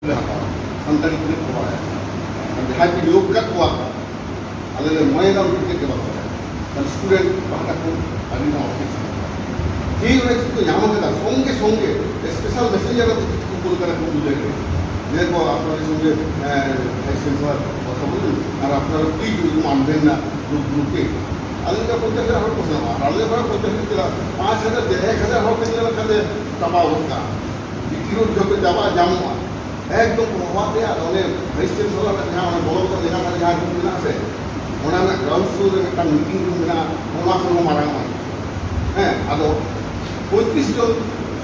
ᱥᱟᱱᱛᱟᱲᱤ ᱛᱮ ᱯᱟᱲᱦᱟᱜ ᱡᱟᱦᱟᱸᱭ ᱠᱚ ᱱᱤᱭᱳᱜ ᱠᱟᱜ ᱠᱚᱣᱟ ᱟᱞᱮ ᱞᱮ ᱢᱚᱱᱮᱭᱮᱫᱟ ᱩᱱᱠᱩ ᱪᱮᱫ ᱜᱮ ᱵᱟᱠᱚ ᱵᱟᱲᱟᱭᱟ ᱥᱴᱩᱰᱮন্ট ᱯᱟᱦᱴᱟ ᱠᱷᱚᱱ ᱟᱹᱰᱤ ᱱᱚᱣᱟ ᱚᱯᱷᱤᱥ ᱡᱮ ᱚᱱᱟ ᱪᱮᱫ ᱠᱚ ᱧᱟᱢ ᱠᱮᱫᱟ ᱥᱚᱸᱜᱮ ᱥᱚᱸᱜᱮ ᱥᱯᱮশাল মেসেঞ্জার তে কিছু কল করে বুঝে গেছে দেখো আপনাদের সঙ্গে ভাইস-চ্যান্সেলর কথা বলুন আর আপনারা প্লিজ মানবেন না গ্রুপে আলাদা 50,000 হওয়ার কথা আর আলাদা 50,000 5,000 1,000 হওয়ার জন্য কাছে টাকা হোকা বিক্রির জন্য যাওয়া জামা একদম প্রভাবে আর অনেক ভাইস-চ্যান্সেলর যারা বড় বড় লেখা থাকে যারা রুম আছে ওনারা গ্রাউন্ড ফ্লোরে একটা মিটিং রুম ওনা কোনো মারা হয় হ্যাঁ আদৌ 35 জন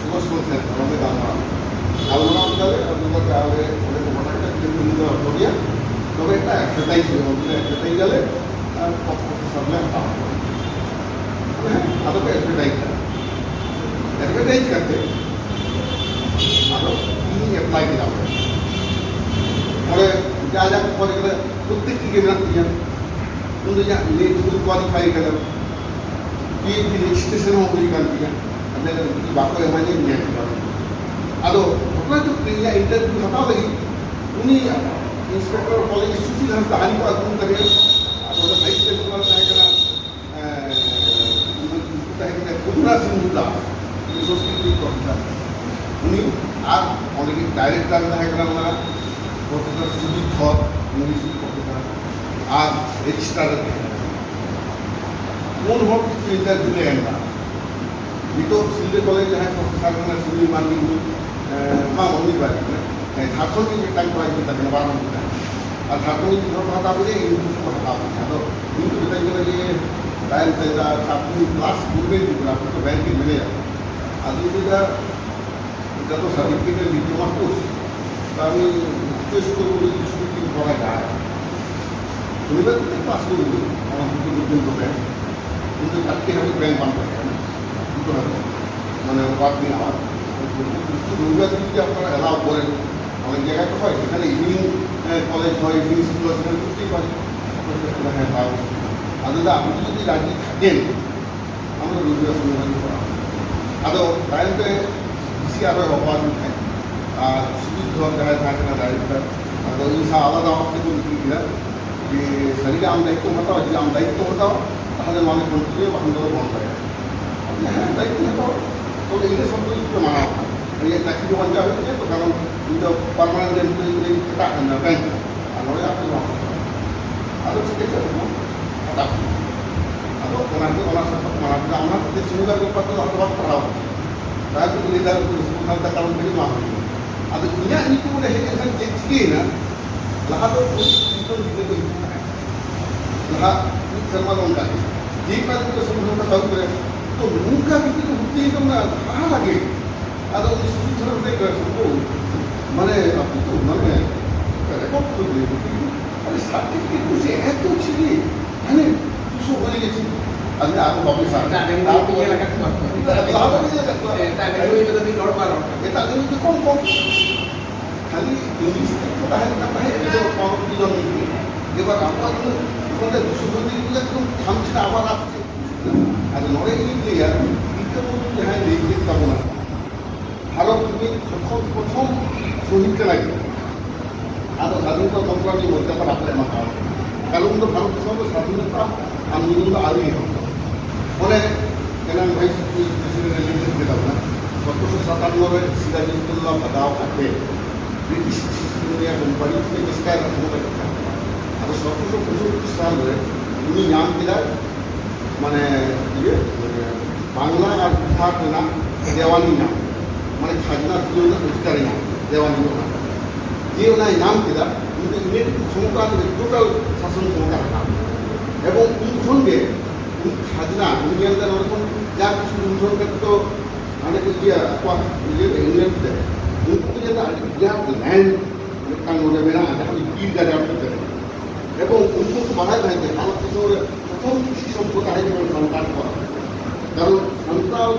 সদস্য ছিলেন আমাদের আলোচনা অঞ্চলে আপনাদের আগে অনেক মোটাটা কিন্তু করিয়া তবে একটা এক্সারসাইজ এক্সারসাইজ গেলে প্রফেসরলে হ্যাঁ আদৌ एडवर्टाइज करते इन अप्लाई किया और जा प्रत्येक के उन नेट क्वालिफाई कर PhD रजिस्ट्रेशन हो गई कर दिया बाको एमाने अदो घटना जो क्रिया इंटरव्यू हटाव लगी उन्हीं इंस्पेक्टर कॉलेज सुशील हंसदा हाली को आगमन करे और वाइस प्रिंसिपल ताहे कुंद्रा सिंह दास सोसाइटी प्रोफेसर उन्हीं আর অনেকে ডাইরেক্টর দেখা গেলাম না প্রফেসর সুজিত ধর ইংলিশ প্রফেসর আর রেজিস্ট্রার কোন হোক ইন্টারভিউ लें ना तो सिल्ले कॉलेज जहाँ प्रोफेसर ना सुनील मानी माँ मम्मी बारी में झारखंड में टाइम पढ़ाई करता है बारह घंटा और झारखंड की घर पढ़ाता मुझे इंग्लिश पढ़ाता है तो इनको बताइए कि ये टाइम पैदा छात्र क्लास पूरे तो बैंक के मिले आदमी का যত সার্টিফিকেটের ডিপ্লোমা কোর্স তা আমি টেস্ট করবো স্কুল পড়া যায় শনিবার থেকে ক্লাস করব আমার দুটো পর্যন্ত ব্যাংক কিন্তু চারটে হবে ব্যাংক বান করে দুটো হবে মানে ওয়ার্কিং আওয়ার রবিবার দিন যদি আপনারা অ্যালাউ করেন অনেক জায়গায় তো হয় এখানে ইভিনিং কলেজ হয় ইভিনিং স্কুল হয় সেখানে করতেই পারি হ্যাঁ পাবো আর দাদা আপনি যদি রাজি থাকেন আমরা রবিবার শনিবার পড়া আদৌ টাইমে আরও অবাধ উঠায় আর সুযোগ ধর দেখা থাকে না ডাইরেক্টর আর ওই আলাদা আমাকে বলতে গিয়া যে শরীরে আম দায়িত্ব হতাও যদি আম দায়িত্ব হতাও তাহলে মানে কন্ট্রোলে বাহন ধরে বন্ধ হয়ে হ্যাঁ দায়িত্ব হতাও তবে এগুলো সব একটু মানা হয় এই চাকরি বাঞ্চা হয়েছে তো কারণ কিন্তু পারমানেন্ট এমপ্লয়ি টাকা না ব্যাংক আর নয় আপনি আরও ঠিক আছে হঠাৎ আরও ওনাকে ওনার সাথে মানা করে আমার শনিবার ব্যাপার তো হঠাৎ পড়াও Saya tu boleh dalam sekolah tak kalau beli mahal. Ada punya ini tu boleh kan cikgu na. Lah tu itu kita tu. Lah ini sama orang dah. Jika kita semua tak tahu ber, tu muka kita tu bukti itu na apa lagi? Ada orang sulit orang mereka semua. Mana apa tu mana? Rekod tu dia bukti. Ada sertifikat tu saya itu ciri. Ane tu so boleh jadi. Ada aku bagi sarjana yang tahu punya lakat tu. Tahu punya lakat tu. Tak ada duit itu normal. Kita ada itu kom. Kali English itu dah ada itu orang bilang ini. Dia apa itu? Kalau sudah itu tu hamil awal apa? Ada orang ini dia itu pun jangan dikit kamu nak. Kalau ini potong sulit lagi. Ada satu kompon yang boleh apa apa macam. Kalau untuk kalau semua satu itu kami itu ada ini. Oleh kenang vice প্রেসিডেন্টের নির্দেশ দিলাম না 1757 সিরাজউদ্দৌলা বাদাও কাটে British east India company থেকে বিস্তার হবে আর 1765 সালে উনি নাম দিলেন মানে বাংলা আর বিহার নাম দেওয়ানি নাম মানে খাজনা তুলনা অধিকারী নাম দেওয়ানি নাম যে ওনার নাম দিলেন কিন্তু ইংরেজি ক্ষমতা টোটাল শাসন ক্ষমতা হাঁটা এবং এই সঙ্গে খাজনা ইন্ডিয়ানদের ওরকম যা কিছু উন্নয়ন করত অনেক ইংল্যান্ডে উनको যেটা বিরাট ল্যান্ড একটা মনে মেনা আমি বিল গাড়ি করতে এবং উनको বাড়ায় থাকে ভারত দেশের প্রথম কৃষি সম্পদ আইন সরকার করা কারণ Santal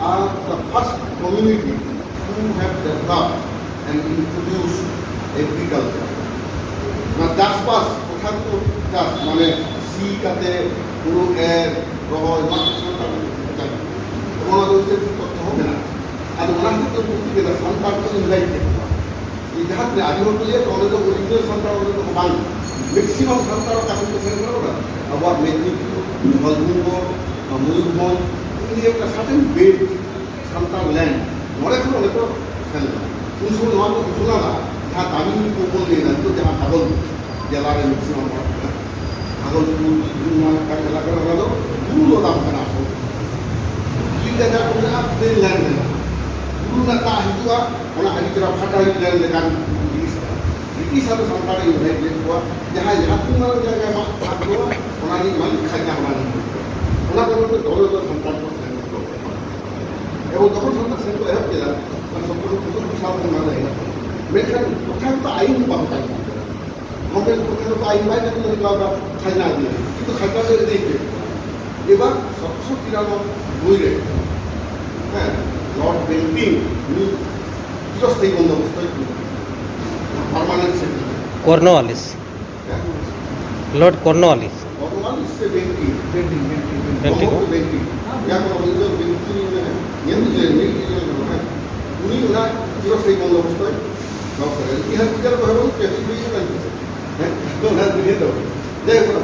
are the first community who have developed and introduce agriculture না চাষবাস কোথাও তো চাষ মানে সি কাতে পুরো রহয় কোনো তথ্য হবে না আর ওনার ক্ষেত্রে বলতে গেলে সন্তান তো ইংরাজিতে ᱡᱟᱦᱟᱸ ᱛᱤᱱᱟᱹᱜ ᱟᱹᱰᱤ ᱦᱚᱲ ᱠᱚ ᱞᱟᱹᱭᱟ ᱚᱸᱰᱮ ᱫᱚ ᱚᱨᱤᱡᱤᱱᱟᱞ ᱥᱟᱱᱛᱟᱲ ᱚᱸᱰᱮ ᱫᱚ ᱵᱟᱝ ᱢᱮᱠᱥᱤᱢᱟᱢ ᱥᱟᱱᱛᱟᱲ ᱠᱟᱹᱢᱤ ᱠᱚ ᱥᱮᱱ ᱠᱟᱱᱟ ᱟᱵᱚᱣᱟᱜ ᱢᱮᱫᱽᱱᱤᱯᱩᱨ ᱢᱚᱭᱩᱨᱵᱷᱚᱸᱡᱽ ᱢᱚᱭᱩᱨᱵᱷᱚᱸᱡᱽ ᱤᱱᱟᱹ একটা সার্টেন বেড সান্তার ল্যান্ড নড়ে ᱠᱷᱚᱱ ᱚᱸᱰᱮ ᱠᱚ ᱥᱮᱱ ᱞᱮᱱᱟ ᱩᱱ ᱥᱚᱢᱚᱭ ᱱᱚᱣᱟ ᱠᱚ ᱜᱷᱳষণᱟ ᱡᱟᱦᱟᱸ ᱫᱟᱵᱤ ᱠᱚ ᱵᱚᱱ ᱞᱟᱹᱭᱫᱟ ᱱᱤᱛᱚᱜ ᱡᱟᱦᱟᱸ ᱵᱷᱟᱜᱚᱞᱯᱩᱨ ᱡᱮᱞᱟ ᱨᱮ ᱢᱮᱠᱥᱤᱢᱟᱢ ᱦᱚᱲ ᱠᱟᱱᱟ ᱵᱷᱟᱜᱚᱞᱯᱩর ᱱᱚᱣᱟ ᱮᱞᱟᱠᱟ ᱨᱮ ᱚᱱᱟ ᱫᱚ ᱵᱩᱨᱩ ᱫᱟᱢ ᱠᱟᱱᱟ ᱟᱥᱚᱞ ᱞᱤᱜ ᱡᱟᱭᱜᱟ ᱠᱚ ᱢᱮᱱᱟᱜᱼᱟ ᱯᱞᱮᱱ ᱞᱮᱱᱰ ᱢᱮᱱᱟᱜᱼᱟ ᱵᱩᱨᱩ ᱨᱮᱱᱟᱜ ᱫᱟᱜ ᱦᱤᱡᱩᱜᱼᱟ ᱚᱱᱟ ᱟᱹᱰᱤ ᱪᱮᱦᱨᱟ ᱯᱷᱟᱴᱟᱭ ᱞᱮᱱ ᱞᱮᱠᱟᱱ ᱡᱤᱱᱤᱥ ᱠᱟᱱᱟ ᱵᱨᱤᱴᱤশ ᱟᱫᱚ ᱥᱟᱱᱛᱟᱲ ᱤᱱᱵᱷᱟᱭᱤᱴ ᱞᱮᱫ ᱠᱚᱣᱟ ᱡᱟᱦᱟᱸᱭ ᱡᱟᱦᱟᱸ ᱛᱤᱱ ᱢᱟᱨᱟᱝ ᱡᱟᱭᱜᱟ ᱢᱟᱜ ᱯᱷᱟᱸᱠ ᱠᱚᱣᱟ ᱚᱱᱟ ᱨᱤᱱᱤᱡ ᱢᱟᱹᱞᱤᱠ ᱠᱷᱟᱡᱽᱱᱟ ᱚᱱᱟ ᱠᱟᱨᱚᱱ ᱛᱮ ᱫᱚᱞᱮ ᱫᱚ ᱥᱟᱱᱛᱟᱲ ᱠᱚ ᱥᱮᱱ এবং যখন সন্তান সেন করে এহব কেলা সত্তর সাল মাঝে মেনখান কোথায় তো আইন বাহু তাই আমাদের কোথায় তো আইন বাইরে কিন্তু আমরা খাজনা দিয়ে কিন্তু খাজনা দিয়ে দিয়েছে এবার 1793 হ্যাঁ লর্ড বেন্টিং উনি চিরস্থায়ী বন্দোবস্ত permanent settlement Cornwallis Lord Cornwallis से बेंटिंग या কোনো বন্ধু বেন্টিং নিয়ে উনি ওনার চিরস্থায়ী বন্দোবস্ত দরকার ইতিহাস বিচার করে বলুন পেশি দিয়ে কাটছে হ্যাঁ তো ওনার বুঝিয়ে দাও যাই হোক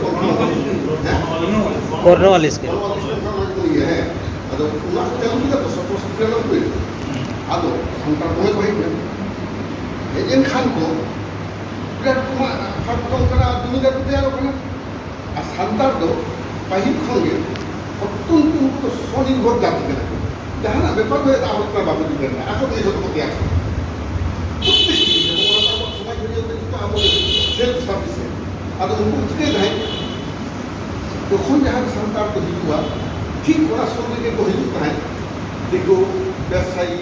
কর্নওয়ালিস কে হ্যাঁ ಅದು ಉನ್ನಾಕ ತೆಲುಗಿದ ಸಪೋಸಿಟ್ರನಂತೆ ಅದು ಸಂತರ್ಪಣೆ ಹೋಯಿತು এজেন্ট খান কো বিরাট কুমার ফাটকম করা দুনিয়া তো দেওয়া হবে না আর সান্তার তো পাহির সঙ্গে অত্যন্ত উন্নত স্বনির্ভর জাতি কেনা যাহারা ব্যাপার হয়ে তা আপনার বাবু দিবেন না এখন এই শতপতি আছে প্রত্যেকটি সময় ধরে কিন্তু আমাদের সেলফ সার্ভিসে আর উनको থেকে দেয় তখন যাহার সান্তার তো হিজুয়া ঠিক ওনার সঙ্গে को हिजू है देखो व्यवसायी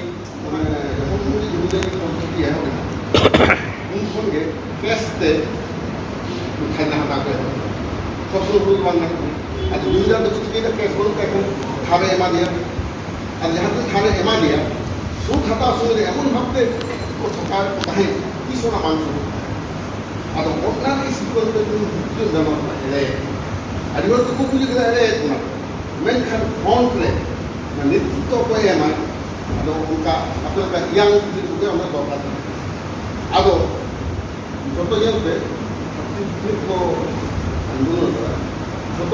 যখন উনি জমিদারি পদ্ধতি হবে উন সঙ্গে ক্যাশতে খাজনা হাতা করে সবসময় রুল বাংলা আর জমিদার তো ঠিক আছে ক্যাশ বলতে এখন থারে এমা দিয়া আর যাহাতে থারে এমা দিয়া সুদ হাতা সঙ্গে এমন ভাবতে ও সরকার তাহে কি সোনা মাংস আর অন্যান্য সিকুয়েন্সে কিন্তু জানা এড়ে আর ইহর তো খুব বুঝে গেলে এড়ে না menkan kontre netrito ko ema ado uka apalagi yang juga আমরা দরকার ado যত জানতে ko আন্দোলন করা যত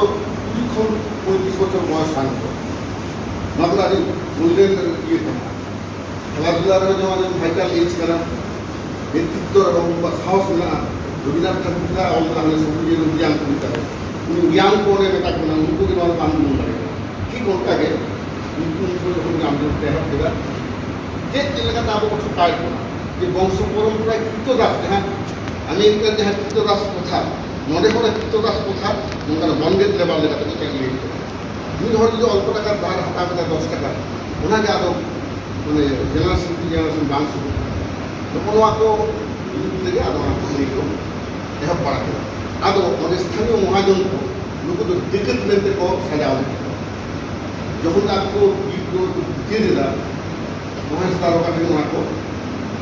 20 বছর বয়স শান্ত মাত্রারি মূল্যের ইয়ে খেলাধুলার যেমন ভাইটাল এজ করা নেতৃত্ব এবং সাহস না রবীন্দ্রনাথ ঠাকুররা আমাদের সবুজের জ্ঞান করতে হবে उन ज्ञान को बेटा करना उनको के बाद काम नहीं करेगा ठीक होता है उनको যখন আমাদের দেখার দেবা যে এলাকাটা আবো ছুটাই যে বংশ পরম্পরায় কৃতদাস হ্যাঁ আমেরিকার যে কৃতদাস প্রথা নদে করে কৃতদাস প্রথা ওনার বন্ডেড লেবার লেখাটাকে চালিয়ে দুই ধর যদি অল্প টাকার ধার হাতা বেটা 10 টাকা ওনাকে আরো মানে জেনারেশন বাংশ কোনো আতো থেকে আরো আরো এসব করা আদৌ আমাদের স্থানীয় মহাজন লোক তো দিকের মেনতে को সাজাও যখন आपको দিয়ে দিলা মহাজ তারকা থেকে ওনাকে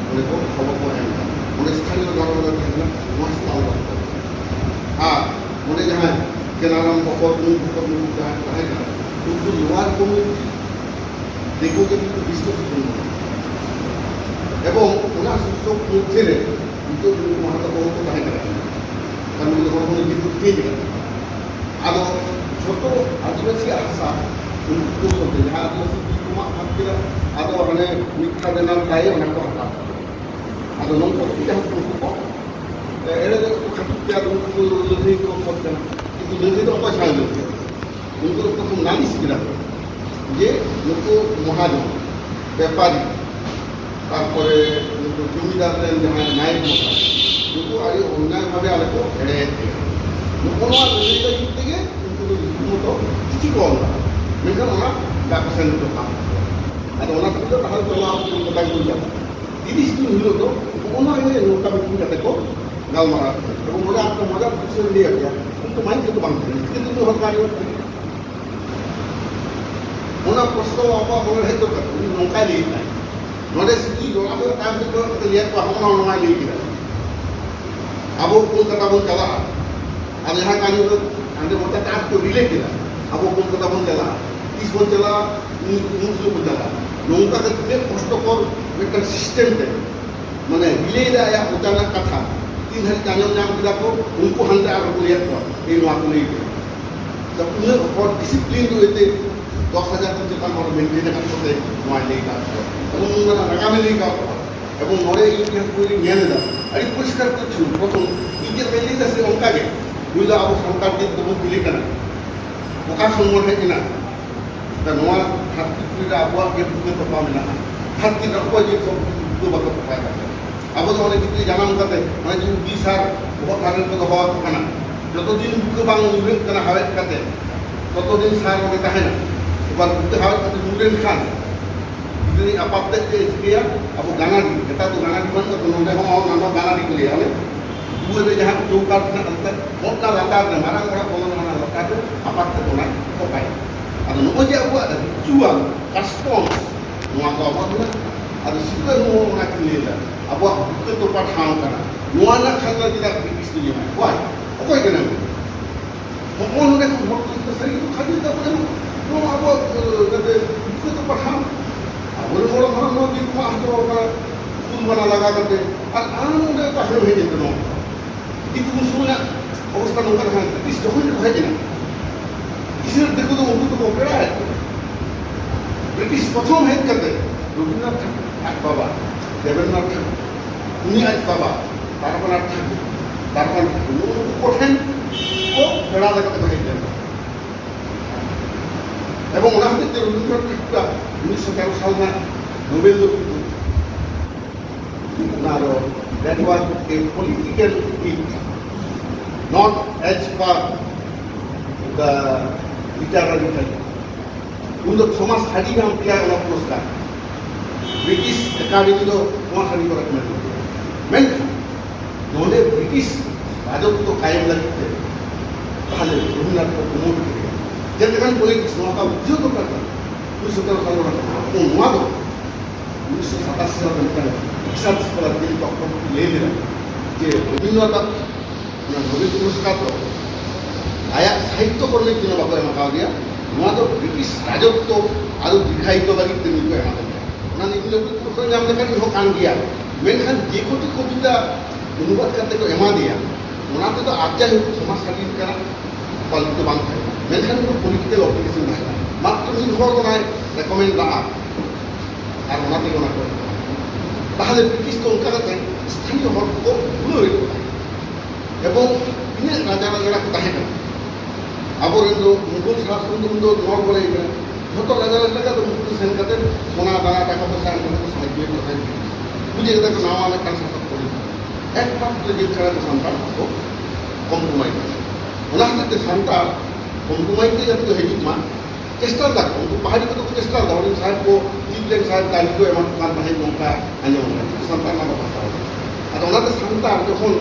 ওনাকে খবর পড়ে না ওনার স্থানীয় জনগণের থাকলে মহাজ তারকা আর ওনে যাহা জেনারাম বকর মুখ তাহে না কিন্তু লোয়ার কমিউনিটি দেখো যে কিন্তু বিশ্বস্ত এবং ওনার সুস্থ মধ্যে কিন্তু মহাতা বহুত তাহে না কারণ কোনো বিদ্যুৎ দিয়ে দিলেন আদৌ ছোট আদিবাসী আশা উন্নত করতে যাহা আদিবাসী বিকুমা ভাবছিলেন আদৌ মানে মিথ্যা দেনার দায়ে ওনাকে হাতা আদৌ নৌকো যাহা উন্নত এরা খাটুতে আদৌ লড়াই করতে না কিন্তু লড়াই তো পয়সা লড়ছে উनको প্রথম নালিশ কিনা যে লোক মহাজন ব্যাপারী তারপরে জমিদারদের যাহা নায়ক মশাই नुको आगे अन्याय भावे आले को एड़े नुको ना लड़ाई युद्ध के नुको मतो किछि को ना मेनखान ओना डाकसेन तो काम आदो ओना तो ताहाल तो आप को बताई दिया 30 दिन हलो तो ओना ये नोटा बिल्कुल जाते को गालमारा तो मोरा आपको मजा से लिया गया तो माइंड तो बांध कितने दिन हर कार्य ओना प्रश्न आपा बोले है तो नौका लिया नोडे सिटी जोड़ा तो टाइम से को लिया को हम ना लिया अब कोलकाता बन चला और यहाँ का जो हमने बोलता था आपको रिले किया अब कोलकाता बन चला इस बन चला न्यूज़ बन चला नौका के कितने कष्ट पर एक सिस्टम थे माने बिलेदा या उचाना कथा तीन हर जानो नाम किदा को उनको हंते आरो को लिया को ये नुआ को नहीं तो उन्हें और डिसिप्लिन जो इतने 10,000 तो चिता और मेंटेन करते थे नुआ नहीं का तो उन्होंने रगा में नहीं का এবং নরে ইউনিয়ন করে নিয়ে না আর পরিষ্কার করছিল প্রথম ইজে মেলি দেশে অঙ্কাকে বুঝলো আবু সরকার কিন্তু দিলি কেনা ওকা সম্মান হয় কিনা তা নোয়া হাতি পুরা আবহাওয়া কে বুঝতে তো পাবে না হাতি রকম যে সব বুঝতে বাকি পায় না আবু তো অনেক কিছু জানাম কাতে মানে যে বিসার বহুত হারের তো হওয়া থাকে না যতদিন বুকে বাং মুরেন কেনা হাওয়ে কাতে ততদিন সার মানে তাহে না এবার বুকে হাওয়ে কাতে মুরেন খান jadi apa teh dia abu gana di kita tuh gana di mana tuh nonton mau nonton gana di kuliah nih dua deh jahat cukar na antar mau na lantar na marang orang kalau mana lantar tuh apa teh tuh naik kopai ada nunggu aja abu ada jual custom mau apa tuh ada suka mau nak kuliah abu bukan tempat hang kana nuana kana tidak istri mana why apa yang kena mau nak mau kita sering itu kaji tak boleh mau abu kata bukan tempat hang बड़े बड़े घर में भी वहाँ तो school बना लगा करते और आनंद काफी भेजे थे लोग কিন্তু মুসলমান অবস্থা নৌকা দেখা ব্রিটিশ যখন হয়েছে না কিসের দেখো তো উর্দু তো অপেরা ব্রিটিশ প্রথম হেড করতে রবীন্দ্রনাথ ঠাকুর এক বাবা দেবেন্দ্রনাথ ঠাকুর উনি এক বাবা তারপনাথ ঠাকুর তারপর কঠেন ও বেড়া দেখাতে হয়েছে এবং ওনার ক্ষেত্রে রবীন্দ্রনাথ ঠাকুরটা 1913 সালে Nobel owner that was a political feat, not as per the literary type. उनको थॉमस हार्डी नाम दिया उन्हें पुरस्कार ब्रिटिश एकेडमी तो थॉमस हार्डी को रखने दिया मैं उन्होंने ब्रिटिश राजत्व तो कायम लगे थे पहले रविन्द्रनाथ को प्रमोट किया जब तक पॉलिटिक्स वहाँ का उद्योग तो करता 1917 साल में वहाँ तो 1987 साल में शिक्षा sekolah jadi tokoh lain যে রবীন্দ্রনাথ নোবেল পুরস্কার তো আয়া সাহিত্য করলে কিনা বাবা এমাকা দিয়া নোয়া তো ব্রিটিশ রাজত্ব আরো দীর্ঘায়িত লাগি তেমনি কো এমাকা ওনা নোবেল পুরস্কার নাম লেখা ইহ কান দিয়া মেনখান যে কোটি কবিতা অনুবাদ করতে কো এমা দিয়া ওনাতে তো আজ যাই হোক সমাজ সাহিত্য কানা পালিত বাং থাকে মেনখান কোনো পলিটিক্যাল অ্যাপ্লিকেশন নাই মাত্র নিজ হওয়ার নাই রেকমেন্ড লা আর ওনাতে ওনা করে তাহলে ব্রিটিশ তো অঙ্কা করতে স্থানীয় হক को ভুলে এবং তিনি রাজা রাজারা তাহে না আবরেন্দ্র মুঘল শাসন নর বলে যত রাজা রাজা তো মুক্তি সেন করতে সোনা দানা টাকা পয়সা আনতে সাহায্য করতে বুঝে গেছে নাম আমি কাজ শাসন করি একমাত্র যে ছাড়া তো সন্তান তো কম্প্রোমাইজ ওনার ক্ষেত্রে সন্তান কম্প্রোমাইজ যাতে হেজিক মা চেষ্টা থাকো উनको পাহাড়ি को तो চেষ্টা দাও সাহেব को টিপলেন সাহেব কালি को এমন কান পাহে নৌকা আঞ্জম সন্তান নাম কথা আর ওনাদের সন্তান যখন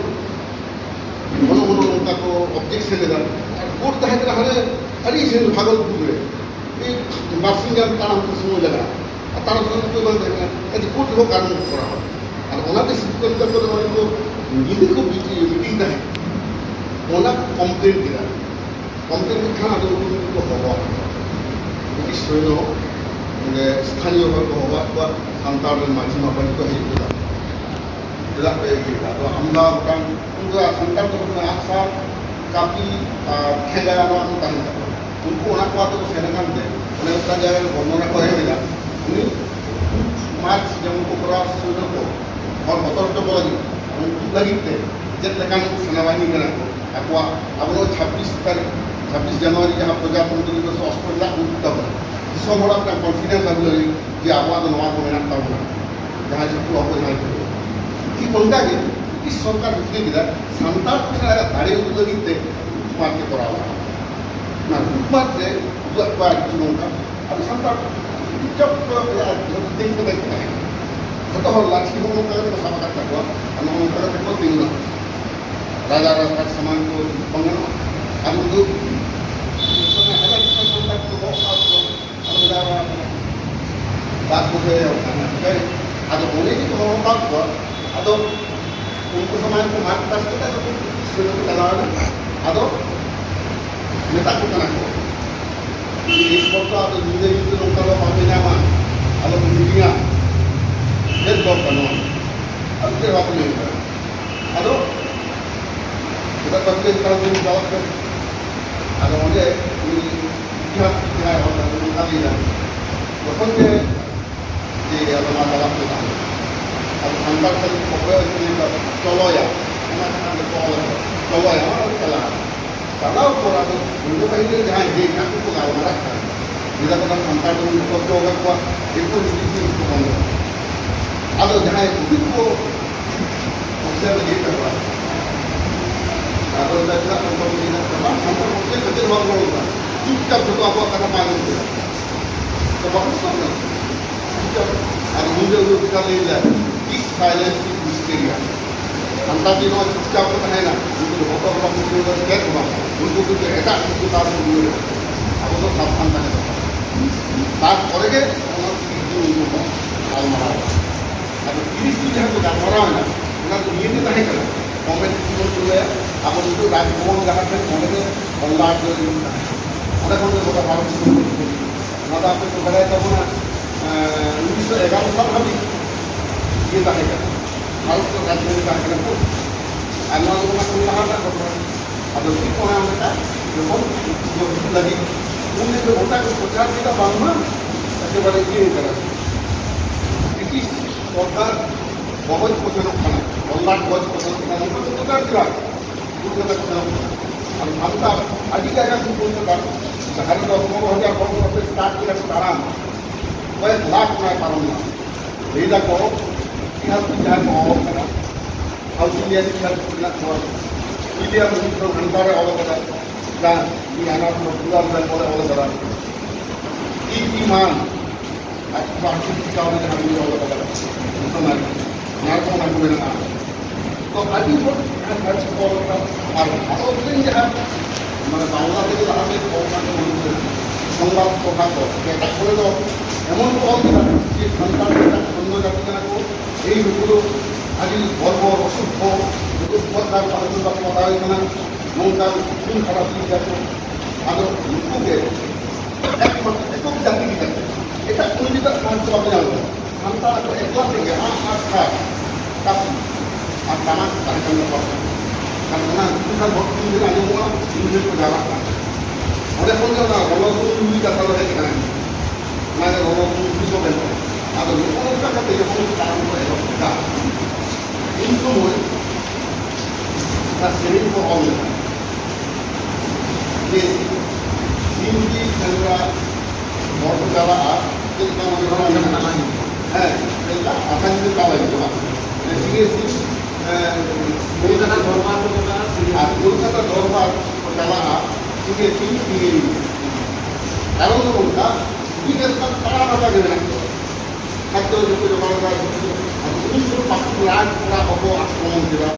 ঘন ঘন নৌকা को অবজেকশন দেন আর কোর্ট তাহে না হলে আরে সে ভাগলপুরে এই বাসিঙ্গাম তারা তো সময় লাগা আর তারা তো বলতে না এই কোর্ট হোক কারণ করা হয় আর ওনাদের সিদ্ধান্ত করে মানে তো নিজে খুব মিটিং দেয় ওনা কমপ্লেন দিলা কমপ্লেন খানা তো হওয়া ব্রিটিশ সৈন্য মানে স্থানীয়ভাবে হওয়া বা সান্তালের মাঝি মাপালিত হয়েছিল যেটা পেয়ে গিয়ে তো আমরা ওখান সান্তাল যখন আশা কাপি খেলা আমার তাহলে উनको ওনা কোয়াতে তো সেনাকান্তে অনেক একটা জায়গায় বর্ণনা করে দিলা উনি মার্চ যেমন করা সৈন্য को और बतौर बोला उनको लगिते जब तक सेनाबाहिनी के ना आपको अब 26 जनवरी जहाँ प्रजातंत्र दिवस ऑस्ट्रेलिया उठता है जिसमें बड़ा अपना कॉन्फिडेंस आ गया कि आवाज नवा को मेहनत करना जहाँ से पूरा हो जाए कि उनका के इस सरकार जितने भी संतान को लगा दाढ़ी उनको लगिते मार के करा हुआ ना उपमार से उधर चुनों का अब संतान जब देखते देखते हैं तो हर लाठी को लोग करते हैं सामना करता हुआ हम लोग करते हैं तो दिन राजा राजा समान को पंगना अब उनको बात को ada boleh itu orang Papua atau untuk semain pematas kita itu sudah kita lawan atau kita takutkan aku ini foto atau video itu kalau pakai nama atau videonya dia blok kan ಅದಕ್ಕೆ ವಾಪಸ್ ಹೇಳ್ತಾರೆ ಅದು ಇದರ ಬಗ್ಗೆ ಕೆಲವು ಜವಾಬ್ದಾರಿ ಅದು ಒಂದೇ ಈ ইতিহাস ইতিহাস যখন যে আমার বাবা আর সন্তান চলয়া চলয়া আমার খেলা তারাও করা হিন্দু বাহিনী যাহা যে কাকু গাওয়া রাখা যেটা কথা সন্তান কষ্ট হওয়া একটু বন্ধ আদৌ যাহা অভিজ্ঞ অবজার্ভ দিয়ে করা আদৌ দেখা সন্তান মধ্যে কাজের ভাব করবা চুপচাপ যত আবহাওয়া কথা পালন করে তো বাস্তব না আর মুझे जो निकाले जाए इस साइलेंस की मिस्टेरिया अंता जी नो चुपचाप तो है ना उनको बहुत बड़ा मुझे तो क्या हुआ उनको कुछ ऐसा कुछ बात बोल रहे अब तो सावधान रहना बात करेंगे उनको हाल मारा अब तीस की जगह तो मरा है ना उन्हें तो ये नहीं रहेगा कमेंट को ले अब उनको राजभवन जहाँ पे कमेंट अल्लाह जो অনেক অনেক কথা ভালো আমরা আপনি তো বেড়াই যাবো না 1911 সাল ভাবি ইয়ে থাকে কেন ভারতের রাজধানী থাকে না আর নয় কলকাতা কথা আদৌ কি করে আমরা যখন লাগি উনি যে ওটা প্রচার যেটা বাংলা একেবারে ইয়ে করা ব্রিটিশ সরকার গজ প্রচারকখানা অল্লাট গজ প্রচারকখানা প্রচার করা কলকাতা প্রচারকখানা আর ভাবতাম আজকে জায়গা খুব বলতে পারবো ধারে 10-15 হাজার বর্গ স্টার্ট করে তারাম কয়েক লাখ নয় পারো না এই দেখো ইতিহাস বিজ্ঞান অবস্থা সাউথ ইন্ডিয়ান ইতিহাস বিজ্ঞান মিডিয়াম ঘন্টারে অবস্থা যা আনার পুরা বলে অবস্থা ইমান আর্থিক কারণে আমি অবস্থা নারকম করে না তো আজকে আর ভালো যাহা মানে বাংলা থেকে আমাদের সংবাদ প্রকাশ এটা করে দাও এমন কল যে সন্তান অন্য জাতি জানাবো এই লোকগুলো আজ গর্ব অসুস্থ সরকার কথা হয় না মমতার খুন খারাপ দিয়ে যাচ্ছে আরো লোককে একক জাতি যাচ্ছে এটা কোনো যেটা সাহায্য পাবে না সন্তান একলা থেকে আর খায় আর টানা তার জন্য karena itu kan waktu itu kan semua ini berjalan oleh pun kan kalau itu juga kalau ada kan mana kalau itu juga kan ada kalau kita kata ya kalau sekarang itu kita ini semua kita sering beroleh jadi tinggi negara mau berjalan kita mau berjalan dengan namanya kita akan kita tahu itu pak jadi Kolkata দরবার আর কলকাতা দরবার চালা থেকে ফিরে কারণ কোনটা বিদেশ তারা না লাগে না খাদ্য যোগ্য জমানো 1950 লাখ পুরা হব আক্রমণ দেওয়া